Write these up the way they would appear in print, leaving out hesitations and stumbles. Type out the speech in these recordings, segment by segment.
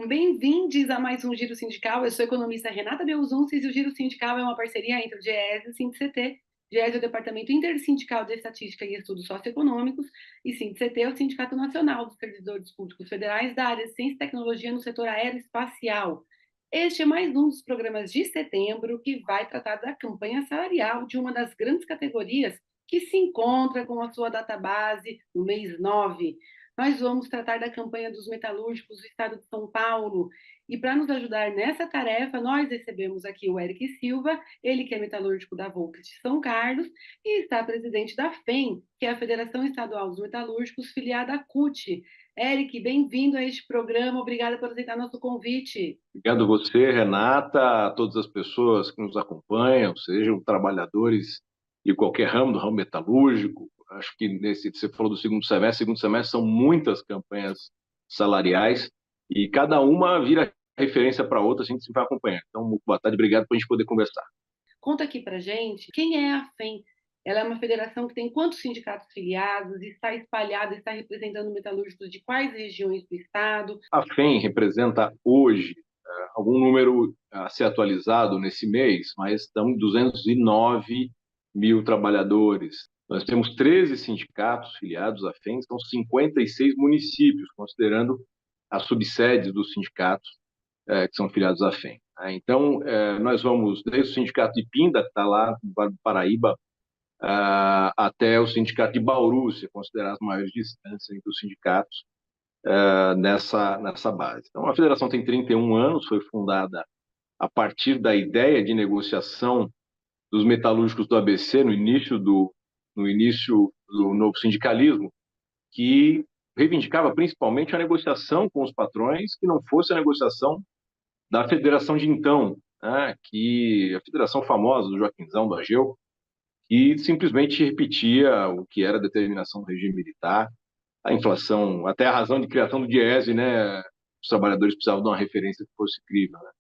Bem-vindos a mais um Giro Sindical. Eu sou a economista Renata Belzunces e o Giro Sindical é uma parceria entre o GES e o SINDICT. GES é o Departamento Intersindical de Estatística e Estudos Socioeconômicos e SINDICT é o Sindicato Nacional dos Servidores Públicos Federais da área de Ciência e Tecnologia no setor aeroespacial. Este é mais um dos programas de setembro que vai tratar da campanha salarial de uma das grandes categorias que se encontra com a sua database no mês 9. Nós vamos tratar da campanha dos metalúrgicos do estado de São Paulo. E para nos ajudar nessa tarefa, nós recebemos aqui o Eric Silva, ele que é metalúrgico da Volks de São Carlos e está presidente da FEM, que é a Federação Estadual dos Metalúrgicos, filiada à CUT. Eric, bem-vindo a este programa, obrigada por aceitar nosso convite. Obrigado a você, Renata, a todas as pessoas que nos acompanham, sejam trabalhadores de qualquer ramo, do ramo metalúrgico. Acho que você falou do segundo semestre são muitas campanhas salariais e cada uma vira referência para outra, a gente se vai acompanhando. Então, boa tarde, obrigado por a gente poder conversar. Conta aqui para gente quem é a FEM. Ela é uma federação que tem quantos sindicatos filiados, está espalhada, está representando metalúrgicos de quais regiões do estado? A FEM representa hoje algum número a ser atualizado nesse mês, mas estão em 209 mil trabalhadores. Nós temos 13 sindicatos filiados à FEM, são 56 municípios, considerando as subsedes dos sindicatos que são filiados à FEM. Então, nós vamos desde o sindicato de Pinda, que está lá no Paraíba, até o sindicato de Bauru, se considerar as maiores distâncias entre os sindicatos, nessa base. Então, a federação tem 31 anos, foi fundada a partir da ideia de negociação dos metalúrgicos do ABC no início do novo sindicalismo, que reivindicava principalmente a negociação com os patrões, que não fosse a negociação da federação de então, né, que a federação famosa do Joaquinzão, do Ageu, que simplesmente repetia o que era a determinação do regime militar, a inflação, até a razão de criação do Diese, né? Os trabalhadores precisavam de uma referência que fosse crível, né?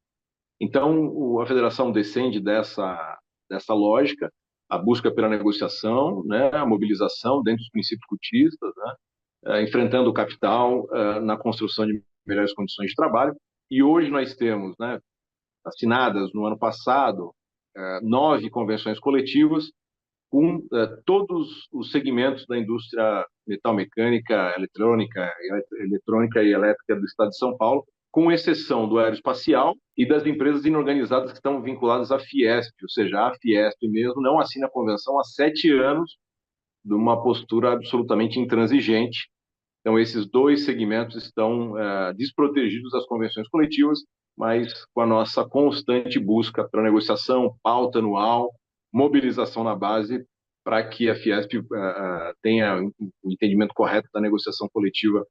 Então, a federação descende dessa lógica, a busca pela negociação, né? A mobilização dentro dos princípios cutistas, né? Enfrentando o capital na construção de melhores condições de trabalho. E hoje nós temos, né, assinadas no ano passado 9 convenções coletivas com todos os segmentos da indústria metalmecânica, eletrônica e elétrica do estado de São Paulo, com exceção do aeroespacial e das empresas inorganizadas que estão vinculadas à Fiesp, ou seja, a Fiesp mesmo não assina a convenção há 7 anos, de uma postura absolutamente intransigente. Então, esses dois segmentos estão desprotegidos das convenções coletivas, mas com a nossa constante busca para negociação, pauta anual, mobilização na base, para que a Fiesp tenha o entendimento correto da negociação coletiva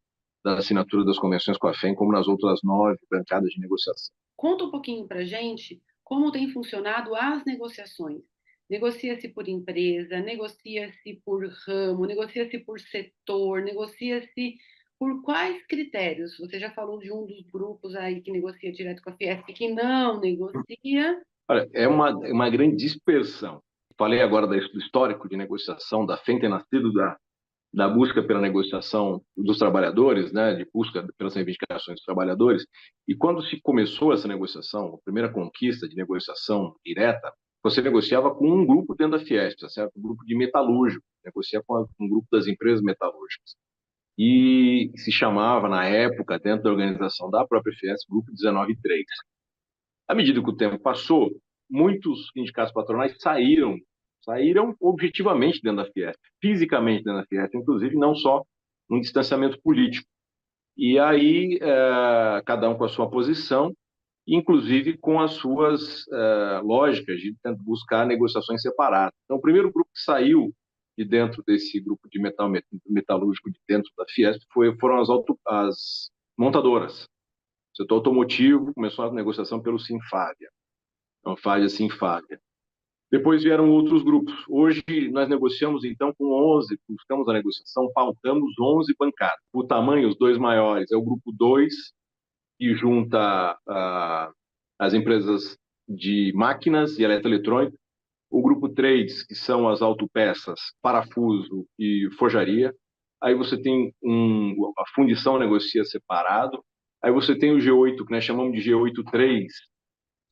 da assinatura das convenções com a FEM, como nas outras 9 bancadas de negociação. Conta um pouquinho para a gente como tem funcionado as negociações. Negocia-se por empresa, negocia-se por ramo, negocia-se por setor, negocia-se por quais critérios? Você já falou de um dos grupos aí que negocia direto com a Fiesp, que não negocia. Olha, é uma grande dispersão. Falei agora do histórico de negociação da FEM ter nascido da busca pela negociação dos trabalhadores, né, de busca pelas reivindicações dos trabalhadores. E quando se começou essa negociação, a primeira conquista de negociação direta, você negociava com um grupo dentro da Fiesp, tá certo? Um grupo de metalúrgicos, negocia com um grupo das empresas metalúrgicas. E se chamava, na época, dentro da organização da própria Fiesp, Grupo 19.3. À medida que o tempo passou, muitos sindicatos patronais saíram objetivamente dentro da Fiesp, fisicamente dentro da Fiesp, inclusive não só num distanciamento político. E aí, cada um com a sua posição, inclusive com as suas lógicas de buscar negociações separadas. Então, o primeiro grupo que saiu de dentro desse grupo de metalúrgico de dentro da Fiesp foram as montadoras. O setor automotivo começou a negociação pelo Sinfábia. Então, Sinfábia. Depois vieram outros grupos. Hoje nós negociamos então com 11, buscamos a negociação, pautamos 11 bancadas. O tamanho, os dois maiores, é o grupo 2, que junta as empresas de máquinas e eletroeletrônica. O grupo 3, que são as autopeças, parafuso e forjaria. Aí você tem a fundição negocia separado. Aí você tem o G8, que nós chamamos de G83,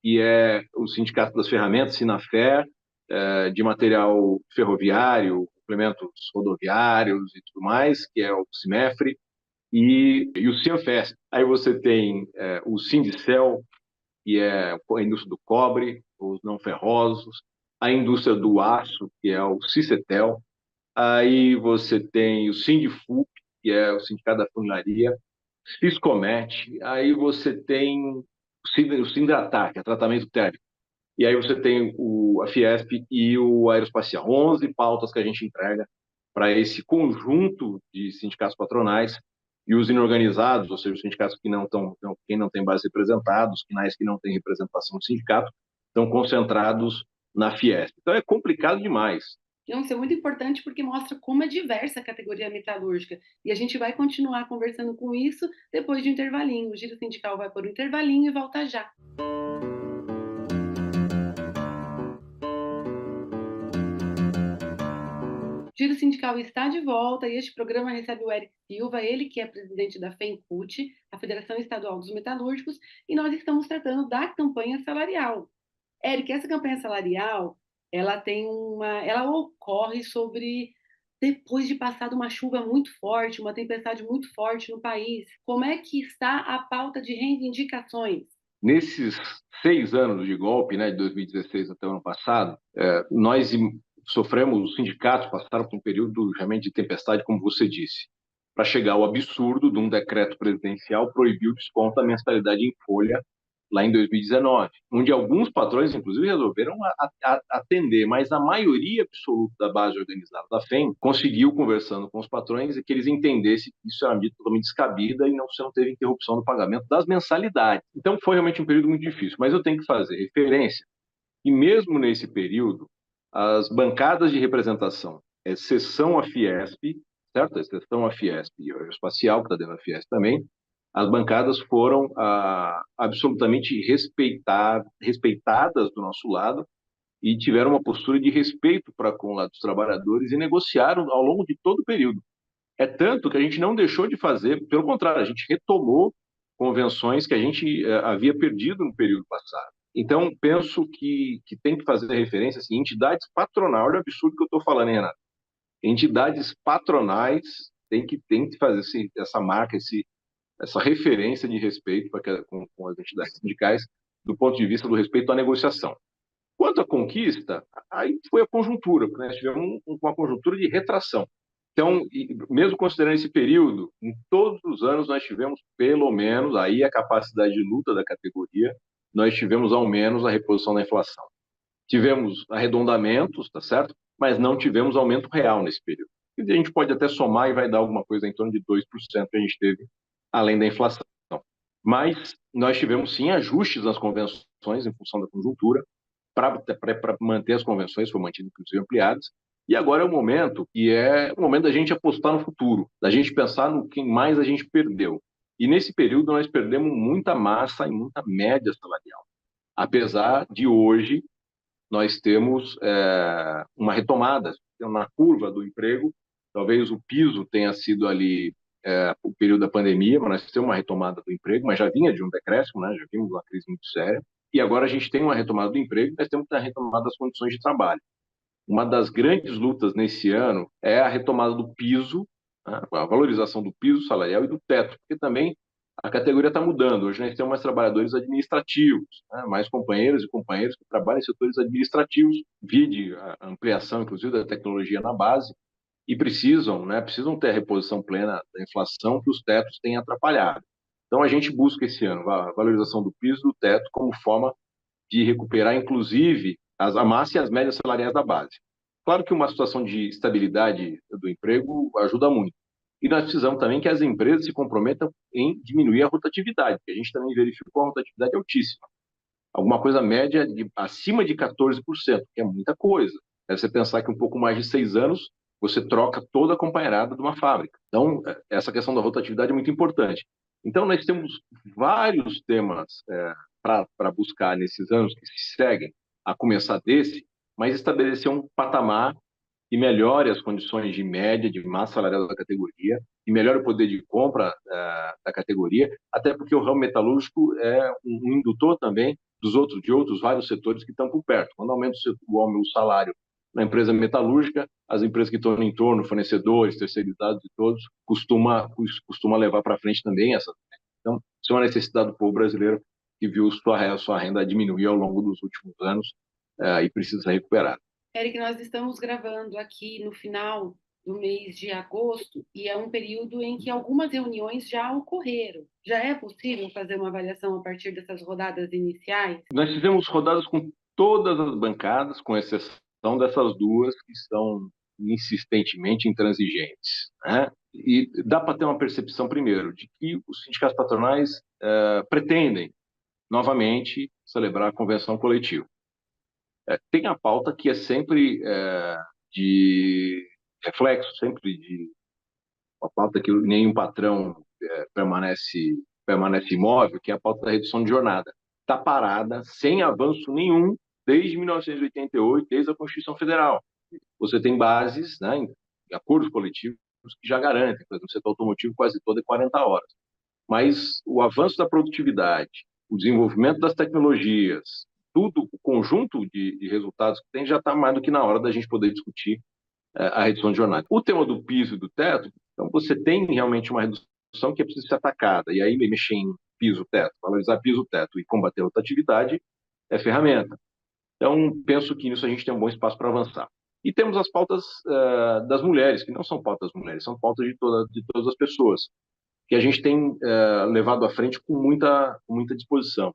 que é o Sindicato das Ferramentas, Sinafer, de material ferroviário, complementos rodoviários e tudo mais, que é o Simefre, e o Cianfest. Aí você tem o Sindicel, que é a indústria do cobre, os não ferrosos, a indústria do aço, que é o Cicetel. Aí você tem o Sindifup, que é o Sindicato da Funilaria, Siscomet. Aí você tem o Sindratar, que é tratamento térmico. E aí você tem a Fiesp e o Aeroespacial. 11 pautas que a gente entrega para esse conjunto de sindicatos patronais e os inorganizados, ou seja, os sindicatos que não estão, quem não tem base representada, os quinais que não têm representação no sindicato, estão concentrados na Fiesp. Então é complicado demais. Então, isso é muito importante porque mostra como é diversa a categoria metalúrgica. E a gente vai continuar conversando com isso depois de um intervalinho. O Giro Sindical vai por um intervalinho e volta já. O Giro Sindical está de volta e este programa recebe o Eric Silva, ele que é presidente da FENCUT, a Federação Estadual dos Metalúrgicos, e nós estamos tratando da campanha salarial. Eric, essa campanha salarial, ela ocorre depois de passar uma chuva muito forte, uma tempestade muito forte no país. Como é que está a pauta de reivindicações? Nesses 6 anos de golpe, né, de 2016 até o ano passado, nós sofremos, os sindicatos passaram por um período realmente de tempestade, como você disse, para chegar ao absurdo de um decreto presidencial proibir o desconto da mensalidade em folha lá em 2019, onde alguns patrões, inclusive, resolveram atender, mas a maioria absoluta da base organizada da FEM conseguiu, conversando com os patrões, que eles entendessem que isso era uma medida totalmente descabida e você não teve interrupção do pagamento das mensalidades. Então, foi realmente um período muito difícil, mas eu tenho que fazer referência que, mesmo nesse período, as bancadas de representação, exceção a Fiesp, certo? Exceção a Fiesp e a Aeroespacial, que está dentro da Fiesp também, as bancadas foram absolutamente respeitadas do nosso lado e tiveram uma postura de respeito para com o lado dos trabalhadores e negociaram ao longo de todo o período. É tanto que a gente não deixou de fazer, pelo contrário, a gente retomou convenções que a gente havia perdido no período passado. Então, penso que tem que fazer referência assim, entidades patronais, olha o absurdo que eu estou falando, hein, Renato? Entidades patronais têm que fazer essa marca, essa referência de respeito com as entidades sindicais do ponto de vista do respeito à negociação. Quanto à conquista, aí foi a conjuntura, porque nós tivemos uma conjuntura de retração. Então, mesmo considerando esse período, em todos os anos nós tivemos pelo menos, aí a capacidade de luta da categoria, nós tivemos ao menos a reposição da inflação. Tivemos arredondamentos, tá certo? Mas não tivemos aumento real nesse período. E a gente pode até somar e vai dar alguma coisa em torno de 2% que a gente teve além da inflação. Mas nós tivemos sim ajustes nas convenções em função da conjuntura para manter as convenções, foi mantido inclusive ampliadas. E agora é o momento da gente apostar no futuro, da gente pensar no que mais a gente perdeu. E nesse período nós perdemos muita massa e muita média salarial. Apesar de hoje nós temos uma retomada na curva do emprego. Talvez o piso tenha sido ali o período da pandemia, mas nós temos uma retomada do emprego, mas já vinha de um decréscimo, né? Já vimos uma crise muito séria. E agora a gente tem uma retomada do emprego, mas temos a retomada das condições de trabalho. Uma das grandes lutas nesse ano é a retomada do piso, né? A valorização do piso salarial e do teto, porque também a categoria está mudando. Hoje nós temos mais trabalhadores administrativos, né? Mais companheiros e companheiras que trabalham em setores administrativos, vide a ampliação, inclusive, da tecnologia na base, e precisam ter a reposição plena da inflação que os tetos têm atrapalhado. Então, a gente busca esse ano a valorização do piso e do teto como forma de recuperar, inclusive, a massa e as médias salariais da base. Claro que uma situação de estabilidade do emprego ajuda muito. E nós precisamos também que as empresas se comprometam em diminuir a rotatividade, porque a gente também verificou a rotatividade altíssima. Alguma coisa média acima de 14%, que é muita coisa. É você pensar que um pouco mais de 6 anos você troca toda a companheirada de uma fábrica. Então, essa questão da rotatividade é muito importante. Então, nós temos vários temas para buscar nesses anos que se seguem, a começar desse, mas estabelecer um patamar que melhore as condições de média, de massa salarial da categoria, e melhore o poder de compra da categoria, até porque o ramo metalúrgico é um indutor também de outros vários setores que estão por perto. Quando aumenta o salário na empresa metalúrgica, as empresas que estão no entorno, fornecedores, terceirizados e todos, costuma levar para frente também essa. Então, isso é uma necessidade do povo brasileiro que viu sua renda diminuir ao longo dos últimos anos e precisa recuperar. Eric, nós estamos gravando aqui no final do mês de agosto e é um período em que algumas reuniões já ocorreram. Já é possível fazer uma avaliação a partir dessas rodadas iniciais? Nós fizemos rodadas com todas as bancadas, com exceção dessas duas que são insistentemente intransigentes, né? E dá para ter uma percepção, primeiro, de que os sindicatos patronais pretendem novamente celebrar a convenção coletiva. Tem a pauta que é sempre de reflexo, sempre de uma pauta que nenhum patrão permanece imóvel, que é a pauta da redução de jornada. Está parada, sem avanço nenhum, desde 1988, desde a Constituição Federal. Você tem bases, né, em acordos coletivos que já garantem, por exemplo, no setor automotivo quase todo é 40 horas. Mas o avanço da produtividade, o desenvolvimento das tecnologias, tudo, o conjunto de resultados que tem, já está mais do que na hora da gente poder discutir a redução de jornada. O tema do piso e do teto, então você tem realmente uma redução que é preciso ser atacada, e aí mexer em piso-teto, valorizar piso-teto e combater a rotatividade é ferramenta. Então, penso que nisso a gente tem um bom espaço para avançar. E temos as pautas das mulheres, que não são pautas das mulheres, são pautas de todas as pessoas, que a gente tem levado à frente com muita disposição.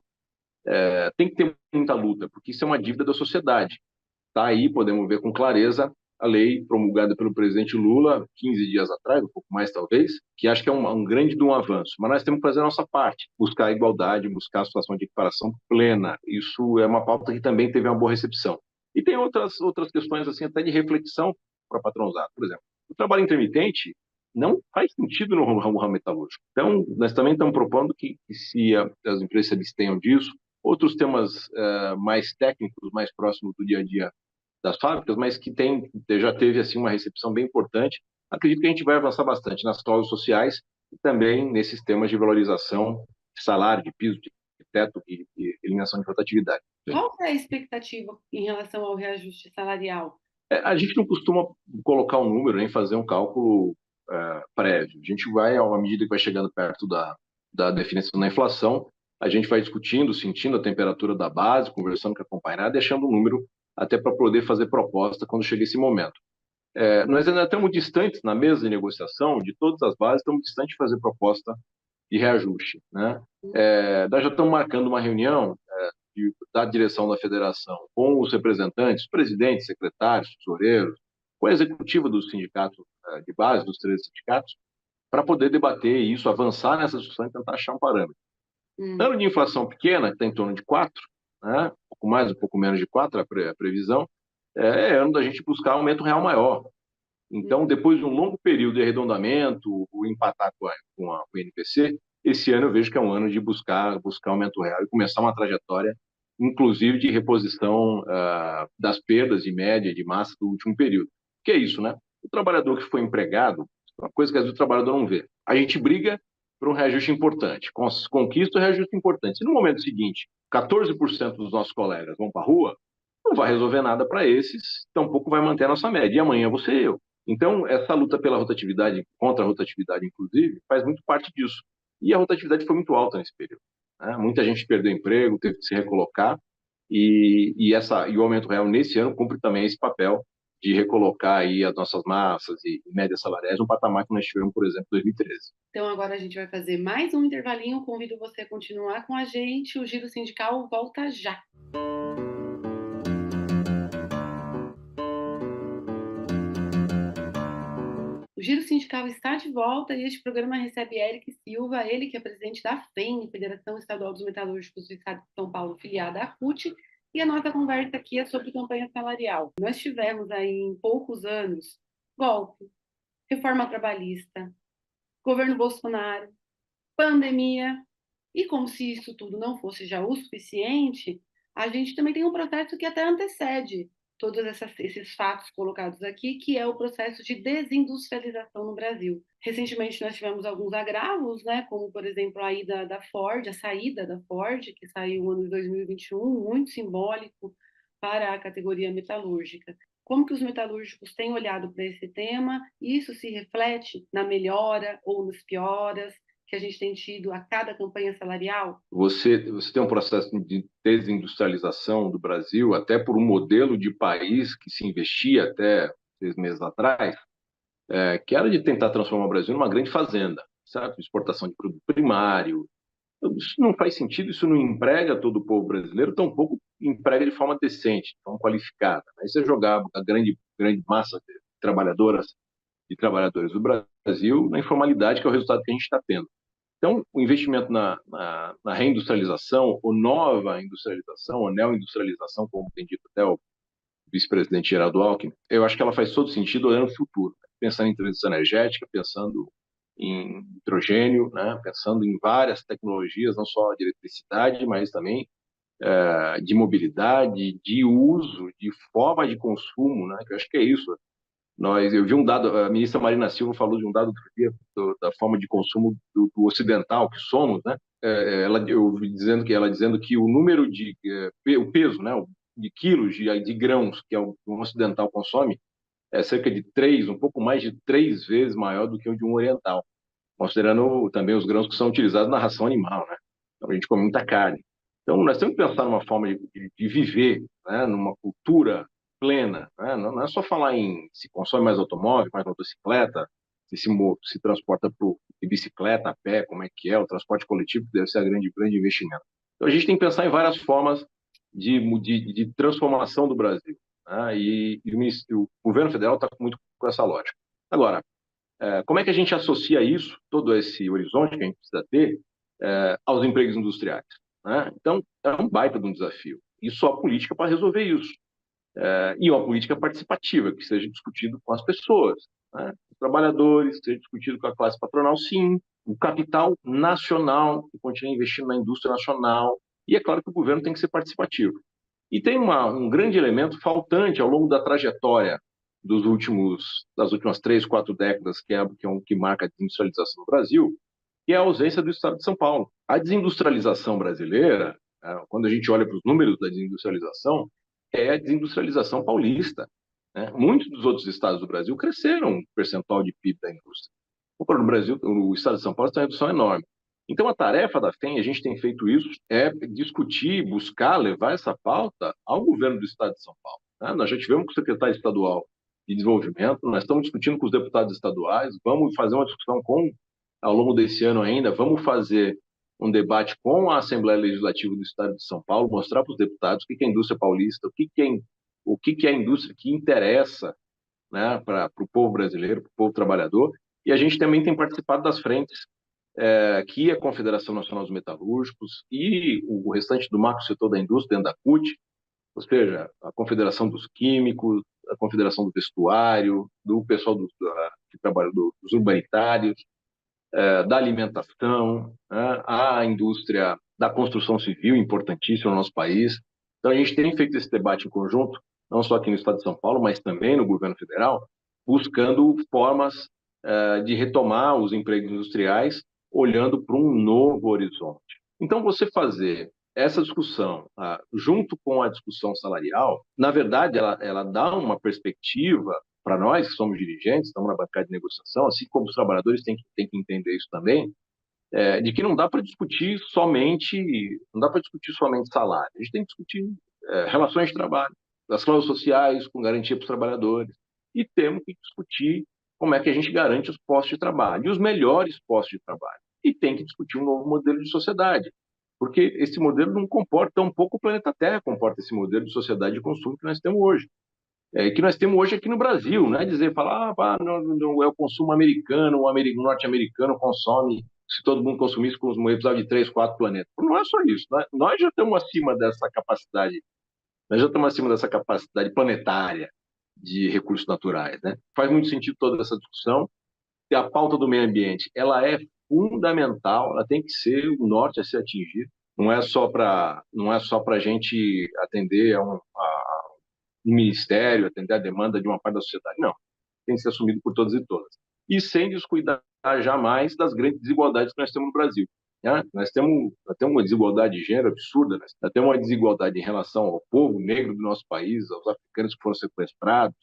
Tem que ter muita luta, porque isso é uma dívida da sociedade. Está aí, podemos ver com clareza, a lei promulgada pelo presidente Lula 15 dias atrás, um pouco mais talvez, que acho que é um grande de um avanço. Mas nós temos que fazer a nossa parte, buscar a igualdade, buscar a situação de equiparação plena. Isso é uma pauta que também teve uma boa recepção. E tem outras questões assim até de reflexão para patronizar. Por exemplo, o trabalho intermitente não faz sentido no ramo metalúrgico. Então, nós também estamos propondo que se as empresas se abstenham disso. Outros temas mais técnicos, mais próximos do dia a dia das fábricas, mas que já teve assim uma recepção bem importante. Acredito que a gente vai avançar bastante nas cláusulas sociais e também nesses temas de valorização de salário, de piso, de teto e eliminação de rotatividade. Qual é a expectativa em relação ao reajuste salarial? A gente não costuma colocar um número, nem fazer um cálculo prévio. A gente vai, à medida que vai chegando perto da definição da inflação, a gente vai discutindo, sentindo a temperatura da base, conversando com a companhia, deixando um número até para poder fazer proposta quando chega esse momento. Nós ainda estamos distantes na mesa de negociação, de todas as bases, estamos distantes de fazer proposta de reajuste, né? Nós já estamos marcando uma reunião da direção da federação com os representantes, presidentes, secretários, tesoureiros, com a executiva dos sindicatos de base, dos 13 sindicatos, para poder debater isso, avançar nessa discussão e tentar achar um parâmetro. Ano de inflação pequena, que está em torno de 4, né? Um pouco mais, um pouco menos de 4 a previsão, é ano da gente buscar aumento real maior. Então, depois de um longo período de arredondamento, o empatar com o INPC, esse ano eu vejo que é um ano de buscar aumento real e começar uma trajetória, inclusive de reposição das perdas de média de massa do último período. Que é isso, né? O trabalhador que foi empregado, uma coisa que às vezes o trabalhador não vê. A gente briga por um reajuste importante, conquista um reajuste importante. Se no momento seguinte 14% dos nossos colegas vão para a rua, não vai resolver nada para esses, tampouco vai manter a nossa média. E amanhã você e eu. Então, essa luta pela rotatividade, contra a rotatividade, inclusive, faz muito parte disso. E a rotatividade foi muito alta nesse período, né? Muita gente perdeu emprego, teve que se recolocar, e o aumento real nesse ano cumpre também esse papel de recolocar aí as nossas massas e médias salariais no patamar que nós tivemos, por exemplo, em 2013. Então, agora a gente vai fazer mais um intervalinho. Convido você a continuar com a gente. O Giro Sindical volta já. O Giro Sindical está de volta e este programa recebe Eric Silva, ele que é presidente da FEM, Federação Estadual dos Metalúrgicos do Estado de São Paulo, filiada à CUT, e a nossa conversa aqui é sobre campanha salarial. Nós tivemos aí em poucos anos golpe, reforma trabalhista, governo Bolsonaro, pandemia, e como se isso tudo não fosse já o suficiente, a gente também tem um processo que até antecede esses fatos colocados aqui, que é o processo de desindustrialização no Brasil. Recentemente nós tivemos alguns agravos, né, como por exemplo a ida da Ford, a saída da Ford, que saiu no ano de 2021, muito simbólico para a categoria metalúrgica. Como que os metalúrgicos têm olhado para esse tema? Isso se reflete na melhora ou nas pioras que a gente tem tido a cada campanha salarial? Você tem um processo de desindustrialização do Brasil, até por um modelo de país que se investia até 6 meses atrás, que era de tentar transformar o Brasil numa grande fazenda, certo? Exportação de produto primário. Isso não faz sentido, isso não emprega todo o povo brasileiro, tampouco emprega de forma decente, de forma qualificada. Aí você jogar a grande massa de trabalhadoras e trabalhadores do Brasil na informalidade, que é o resultado que a gente está tendo. Então, o investimento na reindustrialização, ou nova industrialização, ou neoindustrialização, como tem dito até o vice-presidente Geraldo Alckmin, eu acho que ela faz todo sentido olhando o futuro, né? Pensando em transição energética, pensando em hidrogênio, né? Pensando em várias tecnologias, não só de eletricidade, mas também de mobilidade, de uso, de forma de consumo, né? Que eu acho que é isso. Eu vi um dado, a ministra Marina Silva falou de um dado da forma de consumo do ocidental que somos, né? Eu vi ela dizendo que o número o peso, né? De quilos de grãos que um ocidental consome é cerca de um pouco mais de 3 vezes maior do que o de um oriental, considerando também os grãos que são utilizados na ração animal, né? Então a gente come muita carne. Então nós temos que pensar numa forma de viver, né? Numa cultura plena, né? Não é só falar em se consome mais automóvel, mais motocicleta, se transporta de bicicleta, a pé, como é que é, o transporte coletivo que deve ser grande investimento. Então a gente tem que pensar em várias formas de transformação do Brasil, né? O governo federal está muito com essa lógica. Agora, como é que a gente associa isso, todo esse horizonte que a gente precisa ter, aos empregos industriais, né? Então, é um baita de um desafio. E só a política para resolver isso. E uma política participativa, que seja discutido com as pessoas, né? Os trabalhadores, seja discutido com a classe patronal, sim. O capital nacional, que continue investindo na indústria nacional. E é claro que o governo tem que ser participativo. E tem um grande elemento faltante ao longo da trajetória das últimas 3, 4 décadas, que marca a desindustrialização do Brasil, que é a ausência do Estado de São Paulo. A desindustrialização brasileira, quando a gente olha para os números da desindustrialização, é a desindustrialização paulista, né? Muitos dos outros estados do Brasil cresceram o percentual de PIB da indústria. No Brasil, o estado de São Paulo tem uma redução enorme. Então, a tarefa da FEM, a gente tem feito isso, é discutir, buscar, levar essa pauta ao governo do estado de São Paulo, né? Nós já tivemos com o secretário estadual de desenvolvimento, nós estamos discutindo com os deputados estaduais, vamos fazer uma discussão ao longo desse ano ainda, vamos fazer um debate com a Assembleia Legislativa do Estado de São Paulo, mostrar para os deputados o que é a indústria paulista, o que é a indústria que interessa, né, para o povo brasileiro, para o povo trabalhador. E a gente também tem participado das frentes que a Confederação Nacional dos Metalúrgicos e o restante do macro setor da indústria, dentro da CUT, ou seja, a Confederação dos Químicos, a Confederação do Vestuário, do pessoal que trabalha dos urbanitários, da alimentação, né, a indústria da construção civil, importantíssima no nosso país. Então, a gente tem feito esse debate em conjunto, não só aqui no Estado de São Paulo, mas também no governo federal, buscando formas de retomar os empregos industriais, olhando para um novo horizonte. Então, você fazer essa discussão junto com a discussão salarial, na verdade, ela dá uma perspectiva para nós que somos dirigentes, estamos na bancada de negociação, assim como os trabalhadores têm que entender isso também, de que não dá para discutir somente salário. A gente tem que discutir relações de trabalho, as cláusulas sociais com garantia para os trabalhadores, e temos que discutir como é que a gente garante os postos de trabalho, e os melhores postos de trabalho. E tem que discutir um novo modelo de sociedade, porque esse modelo não comporta, tão pouco o planeta Terra comporta esse modelo de sociedade de consumo que nós temos hoje. Que nós temos hoje aqui no Brasil, não é dizer, falar, não é o consumo americano, o norte-americano consome, se todo mundo consumisse, precisava de 3, 4 planetas. Não é só isso, né? Nós já estamos acima dessa capacidade, planetária de recursos naturais, né? Faz muito sentido toda essa discussão, e a pauta do meio ambiente, ela é fundamental, ela tem que ser o norte a ser atingido, não é só para a gente atender um ministério atender a demanda de uma parte da sociedade. Não, tem que ser assumido por todas e todas. E sem descuidar jamais das grandes desigualdades que nós temos no Brasil. Né? Nós temos uma desigualdade de gênero absurda, nós temos uma desigualdade em relação ao povo negro do nosso país, aos africanos que foram sequestrados,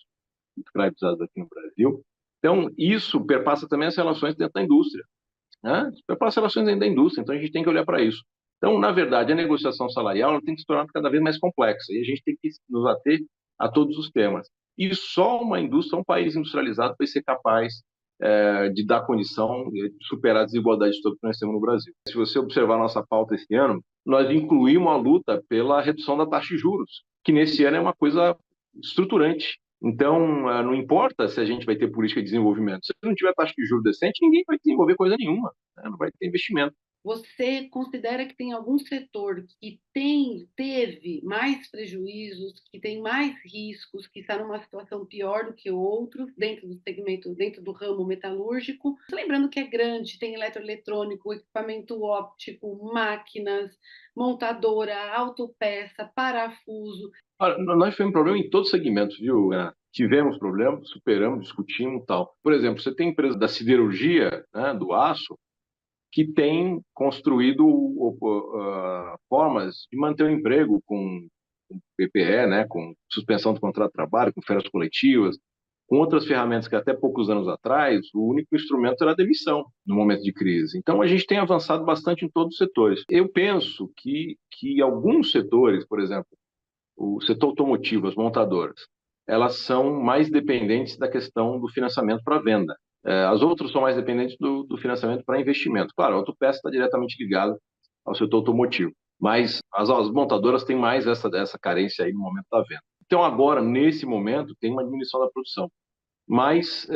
escravizados aqui no Brasil. Então, isso perpassa também as relações dentro da indústria. Né? Isso perpassa as relações dentro da indústria, então a gente tem que olhar para isso. Então, na verdade, a negociação salarial ela tem que se tornar cada vez mais complexa e a gente tem que nos ater a todos os temas. E só uma indústria, um país industrializado vai ser capaz de dar condição de superar a desigualdade toda que nós temos no Brasil. Se você observar a nossa pauta esse ano, nós incluímos a luta pela redução da taxa de juros, que nesse ano é uma coisa estruturante. Então, não importa se a gente vai ter política de desenvolvimento. Se não tiver taxa de juros decente, ninguém vai desenvolver coisa nenhuma, né? Não vai ter investimento. Você considera que tem algum setor que teve mais prejuízos, que tem mais riscos, que está numa situação pior do que outros dentro do segmento, dentro do ramo metalúrgico? Lembrando que é grande, tem eletroeletrônico, equipamento óptico, máquinas, montadora, autopeça, parafuso. Olha, nós tivemos problema em todos os segmentos, viu, Renato? Tivemos problemas, superamos, discutimos e tal. Por exemplo, você tem empresa da siderurgia, né, do aço, que tem construído formas de manter o emprego com PPE, né, com suspensão do contrato de trabalho, com férias coletivas, com outras ferramentas que até poucos anos atrás o único instrumento era a demissão no momento de crise. Então a gente tem avançado bastante em todos os setores. Eu penso que alguns setores, por exemplo, o setor automotivo, as montadoras, elas são mais dependentes da questão do financiamento para venda. As outras são mais dependentes do financiamento para investimento. Claro, a autopeça está diretamente ligada ao setor automotivo, mas as montadoras têm mais essa carência aí no momento da venda. Então, agora, nesse momento, tem uma diminuição da produção, mas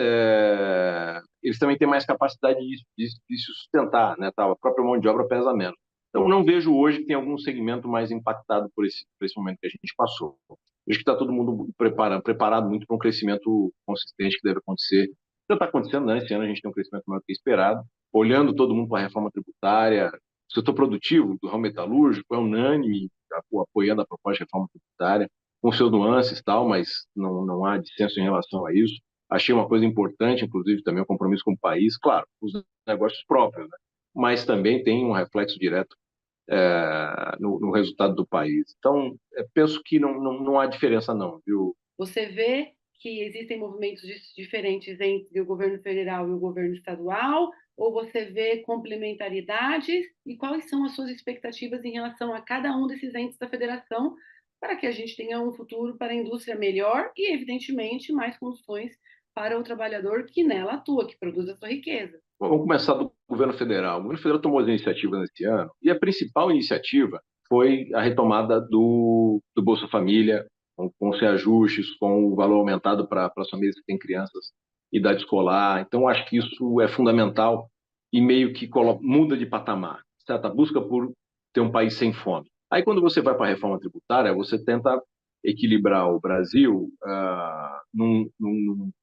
eles também têm mais capacidade de se sustentar, né? A própria mão de obra pesa menos. Então, não vejo hoje que tem algum segmento mais impactado por esse momento que a gente passou. Vejo que está todo mundo preparado muito para um crescimento consistente que deve acontecer. Já está acontecendo, né? Esse ano a gente tem um crescimento maior do que esperado. Olhando todo mundo para a reforma tributária, o setor produtivo do ramo metalúrgico é unânime, apoiando a proposta de reforma tributária, com seus nuances e tal, mas não há dissenso em relação a isso. Achei uma coisa importante, inclusive, também o compromisso com o país, claro, os negócios próprios, né? Mas também tem um reflexo direto no resultado do país. Então, penso que não há diferença não, viu? Você vê que existem movimentos diferentes entre o governo federal e o governo estadual, ou você vê complementaridades, e quais são as suas expectativas em relação a cada um desses entes da federação, para que a gente tenha um futuro para a indústria melhor e, evidentemente, mais condições para o trabalhador que nela atua, que produz a sua riqueza. Vamos começar do governo federal. O governo federal tomou as iniciativas nesse ano, e a principal iniciativa foi a retomada do Bolsa Família, com os reajustes, com o valor aumentado para as famílias que têm crianças em idade escolar. Então, acho que isso é fundamental e meio que muda de patamar, certo? A busca por ter um país sem fome. Aí, quando você vai para a reforma tributária, você tenta equilibrar o Brasil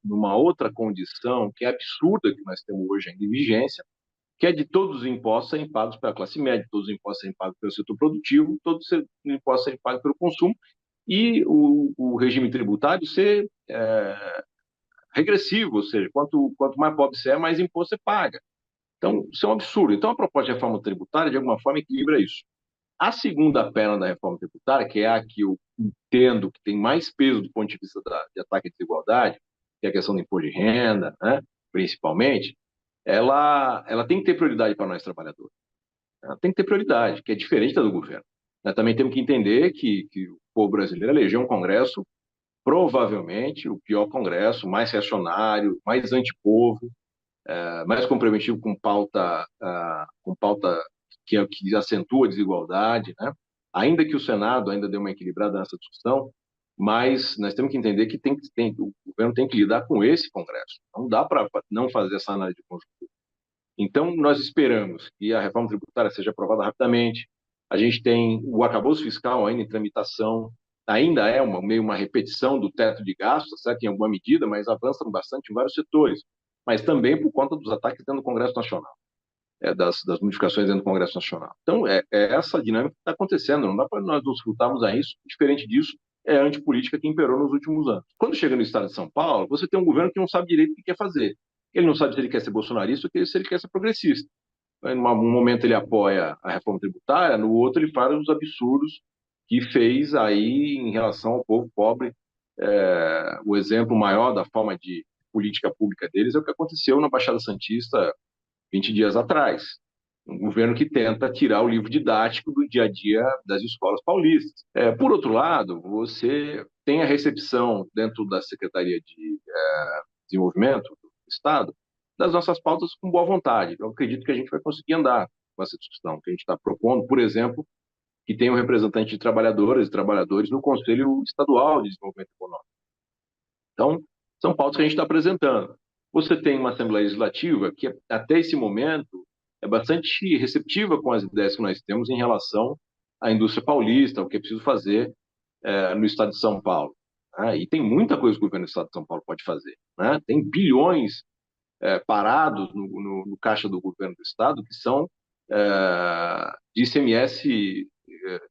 numa outra condição que é absurda que nós temos hoje ainda em vigência, que é de todos os impostos serem pagos pela classe média, todos os impostos serem pagos pelo setor produtivo, todos os impostos serem pagos pelo consumo, e o regime tributário ser regressivo, ou seja, quanto mais pobre você é, mais imposto você paga. Então, isso é um absurdo. Então, a proposta de reforma tributária, de alguma forma, equilibra isso. A segunda perna da reforma tributária, que é a que eu entendo que tem mais peso do ponto de vista de ataque à desigualdade, que é a questão do imposto de renda, né, principalmente, ela tem que ter prioridade para nós trabalhadores. Ela tem que ter prioridade, que é diferente da do governo. Nós também temos que entender que o povo brasileiro elegeu um Congresso, provavelmente o pior Congresso, mais reacionário, mais antipovo, mais comprometido com pauta que acentua a desigualdade, né? Ainda que o Senado ainda dê uma equilibrada nessa discussão, mas nós temos que entender que o governo tem que lidar com esse Congresso. Não dá para não fazer essa análise de conjuntura. Então, nós esperamos que a reforma tributária seja aprovada rapidamente. A gente tem o arcabouço fiscal ainda em tramitação, ainda é meio uma repetição do teto de gastos, certo? Em alguma medida, mas avança bastante em vários setores, mas também por conta dos ataques dentro do Congresso Nacional, das modificações dentro do Congresso Nacional. Então, é essa dinâmica que está acontecendo, não dá para nós nos furtarmos a isso. Diferente disso, é a antipolítica que imperou nos últimos anos. Quando chega no estado de São Paulo, você tem um governo que não sabe direito o que quer fazer. Ele não sabe se ele quer ser bolsonarista ou se ele quer ser progressista. Em um momento ele apoia a reforma tributária, no outro ele faz os absurdos que fez aí em relação ao povo pobre. O exemplo maior da forma de política pública deles é o que aconteceu na Baixada Santista 20 dias atrás. Um governo que tenta tirar o livro didático do dia a dia das escolas paulistas. Por outro lado, você tem a recepção dentro da Secretaria de Desenvolvimento do Estado das nossas pautas com boa vontade. Eu acredito que a gente vai conseguir andar com essa discussão que a gente está propondo, por exemplo, que tem um representante de trabalhadoras e trabalhadores no Conselho Estadual de Desenvolvimento Econômico. Então, são pautas que a gente está apresentando. Você tem uma Assembleia Legislativa que, até esse momento, é bastante receptiva com as ideias que nós temos em relação à indústria paulista, o que é preciso fazer no estado de São Paulo. E tem muita coisa que o governo do estado de São Paulo pode fazer. Tem bilhões parados no caixa do governo do estado que são de ICMS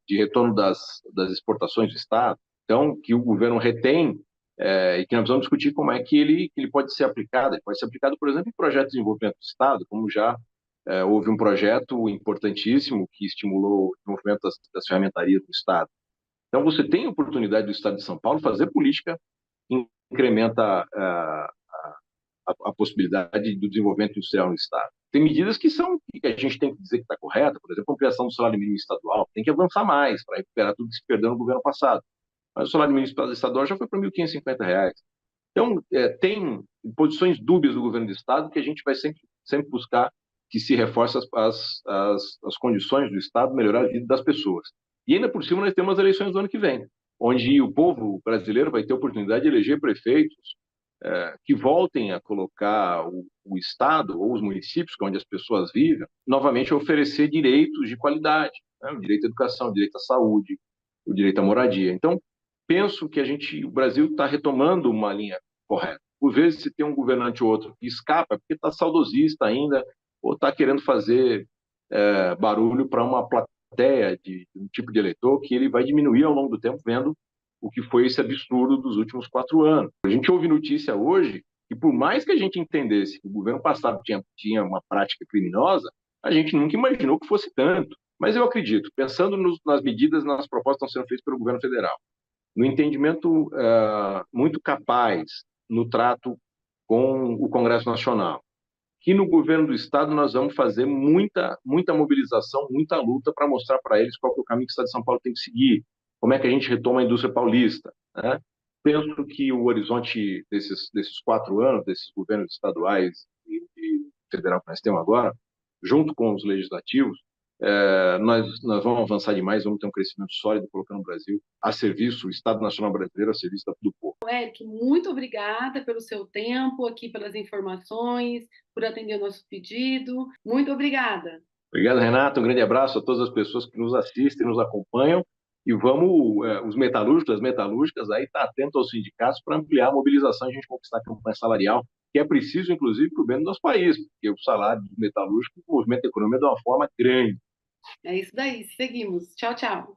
de retorno das exportações do estado. Então, que o governo retém e que nós vamos discutir como é que ele pode ser aplicado. Ele pode ser aplicado, por exemplo, em projetos de desenvolvimento do estado, como já houve um projeto importantíssimo que estimulou o desenvolvimento das ferramentarias do estado. Então, você tem a oportunidade do estado de São Paulo fazer política que incrementa a possibilidade do desenvolvimento industrial no estado. Tem medidas que a gente tem que dizer que está correta, por exemplo, a ampliação do salário mínimo estadual, tem que avançar mais para recuperar tudo que se perdeu no governo passado. Mas o salário mínimo estadual já foi para R$ 1.550. Então, tem posições dúbias do governo do estado que a gente vai sempre buscar que se reforce as condições do estado, melhorar a vida das pessoas. E ainda por cima nós temos as eleições do ano que vem, onde o povo brasileiro vai ter a oportunidade de eleger prefeitos que voltem a colocar o estado ou os municípios, que é onde as pessoas vivem, novamente a oferecer direitos de qualidade, o direito à educação, o direito à saúde, o direito à moradia. Então, penso que o Brasil está retomando uma linha correta. Por vezes, se tem um governante ou outro que escapa, porque está saudosista ainda, ou está querendo fazer barulho para uma plateia de um tipo de eleitor que ele vai diminuir ao longo do tempo, vendo o que foi esse absurdo dos últimos 4 anos. A gente ouve notícia hoje que, por mais que a gente entendesse que o governo passado tinha uma prática criminosa, a gente nunca imaginou que fosse tanto. Mas eu acredito, pensando nas medidas, nas propostas que estão sendo feitas pelo governo federal, no entendimento muito capaz no trato com o Congresso Nacional, que no governo do estado nós vamos fazer muita mobilização, muita luta para mostrar para eles qual é o caminho que o estado de São Paulo tem que seguir, como é que a gente retoma a indústria paulista. Penso que o horizonte desses 4 anos, desses governos estaduais e federal que nós temos agora, junto com os legislativos, nós vamos avançar demais, vamos ter um crescimento sólido, colocando o Brasil a serviço, o Estado Nacional Brasileiro a serviço do povo. Eric, muito obrigada pelo seu tempo aqui, pelas informações, por atender o nosso pedido. Muito obrigada. Obrigado, Renato. Um grande abraço a todas as pessoas que nos assistem, nos acompanham. E vamos, os metalúrgicos, as metalúrgicas, aí estar atento aos sindicatos para ampliar a mobilização e a gente conquistar a campanha salarial, que é preciso, inclusive, para o bem do nosso país, porque o salário dos metalúrgicos movimenta a economia de uma forma grande. É isso daí, seguimos. Tchau, tchau.